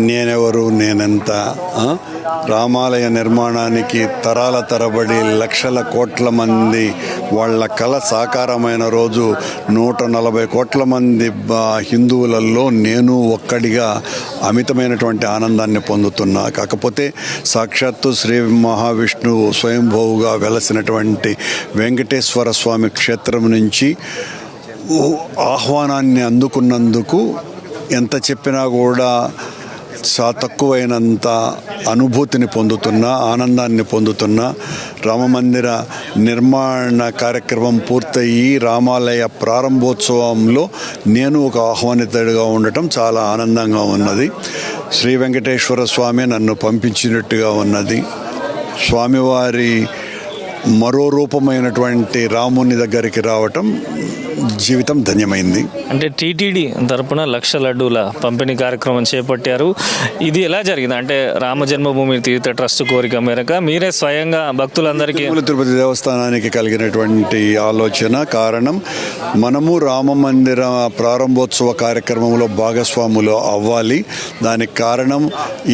నేనెవరు నేనెంత, రామాలయ నిర్మాణానికి తరాల తరబడి లక్షల కోట్ల మంది వాళ్ళ కళ సాకారమైన రోజు 140 కోట్ల మంది హిందువులలో నేను ఒక్కడిగా అమితమైనటువంటి ఆనందాన్ని పొందుతున్నా. కాకపోతే సాక్షాత్తు శ్రీ మహావిష్ణువు స్వయంభూగా వెలసినటువంటి వెంకటేశ్వర స్వామి క్షేత్రం నుంచి ఆహ్వానాన్ని అందుకున్నందుకు ఎంత చెప్పినా కూడా తక్కువైనంత అనుభూతిని పొందుతున్నా, ఆనందాన్ని పొందుతున్నా. రామమందిర నిర్మాణ కార్యక్రమం పూర్తయి రామాలయ ప్రారంభోత్సవంలో నేను ఒక ఆహ్వానితుడిగా ఉండటం చాలా ఆనందంగా ఉన్నది. శ్రీ వెంకటేశ్వర స్వామి నన్ను పంపించినట్టుగా ఉన్నది. స్వామివారి మరో రూపమైనటువంటి రాముని దగ్గరికి రావటం జీవితం ధన్యమైంది. అంటే టీటీడీ తరపున 1,00,000 లడ్డూల పంపిణీ కార్యక్రమం చేపట్టారు. ఇది ఎలా జరిగింది? అంటే రామ జన్మభూమి తీర్థ ట్రస్ట్ కోరిక మేరకు మీరే స్వయంగా భక్తులందరికీ తిరుపతి దేవస్థానానికి కలిగినటువంటి ఆలోచన కారణం, మనము రామ మందిర ప్రారంభోత్సవ కార్యక్రమంలో భాగస్వాములు అవ్వాలి. దానికి కారణం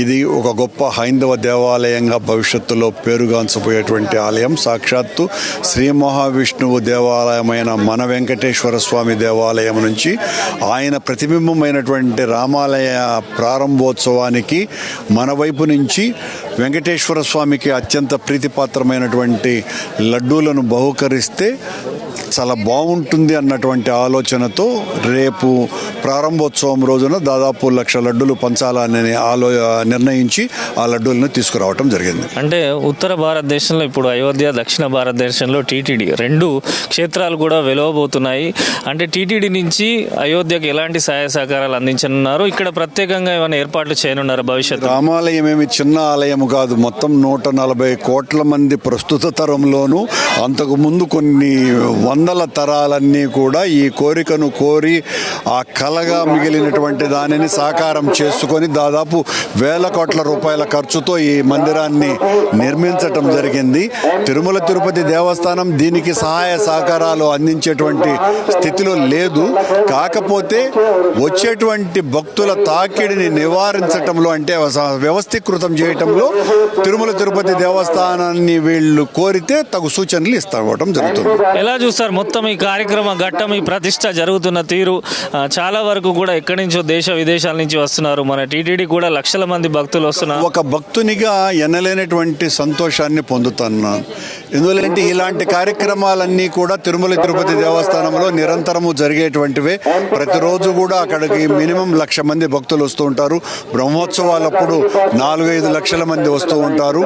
ఇది ఒక గొప్ప హైందవ దేవాలయంగా భవిష్యత్తులో పేరుగాంచబోయేటువంటి ఆలయం. సాక్షాత్తు శ్రీ మహావిష్ణువు దేవాలయమైన మన వెంకటేశ్వర స్వామి దేవాలయం నుంచి ఆయన ప్రతిబింబమైనటువంటి రామాలయ ప్రారంభోత్సవానికి మన వైపు నుంచి వెంకటేశ్వర స్వామికి అత్యంత ప్రీతిపాత్రమైనటువంటి లడ్డూలను బహుకరిస్తే చాలా బాగుంటుంది అన్నటువంటి ఆలోచనతో రేపు ప్రారంభోత్సవం రోజున దాదాపు 1,00,000 లడ్డూలు పంచాలని నిర్ణయించి ఆ లడ్డూలను తీసుకురావటం జరిగింది. అంటే ఉత్తర భారతదేశంలో ఇప్పుడు అయోధ్య, దక్షిణ భారతదేశంలో టీటీడీ 2 క్షేత్రాలు కూడా వెలవబోతున్నాయి. అంటే టీటీడీ నుంచి అయోధ్యకు ఎలాంటి సహాయ సహకారాలు అందించనున్నారు? ఇక్కడ ప్రత్యేకంగా ఏమైనా ఏర్పాట్లు చేయనున్నారు భవిష్యత్తు? రామాలయం ఏమి చిన్న ఆలయం కాదు. మొత్తం 140 కోట్ల మంది ప్రస్తుత తరంలోనూ అంతకు ముందు కొన్ని వందల తరాలన్నీ కూడా ఈ కోరికను కోరి ఆ కలగా మిగిలినటువంటి దానిని సాకారం చేసుకొని దాదాపు 1,000 కోట్ల రూపాయల ఖర్చుతో ఈ మందిరాన్ని నిర్మించటం జరిగింది. తిరుమల తిరుపతి దేవస్థానం దీనికి సహాయ సహకారాలు అందించేటువంటి స్థితిలో లేదు. కాకపోతే వచ్చేటువంటి భక్తుల తాకిడిని నివారించటంలో, అంటే వ్యవస్థీకృతం చేయటంలో తిరుమల తిరుపతి దేవస్థానాన్ని వీళ్ళు కోరితే తగు సూచనలు ఇస్తావటం జరుగుతుంది. ఎలా చూస్తారు మొత్తం ఈ కార్యక్రమ ఘట్టం, ఈ ప్రతిష్ట జరుగుతున్న తీరు? చాలా వరకు కూడా ఎక్కడి నుంచో దేశ విదేశాల నుంచి వస్తున్నారు. మన టీటీడీ కూడా లక్షల మంది భక్తులు వస్తున్నారు. ఒక భక్తునిగా ఎనలేనటువంటి సంతోషాన్ని పొందుతున్నాను. ఎందుకంటే ఇలాంటి కార్యక్రమాలన్నీ కూడా తిరుమల తిరుపతి దేవస్థానంలో నిరంతరము జరిగేటువంటివే. ప్రతిరోజు కూడా అక్కడికి మినిమం 1,00,000 మంది భక్తులు వస్తూ ఉంటారు. బ్రహ్మోత్సవాలప్పుడు 4-5 లక్షల మంది వస్తూ ఉంటారు.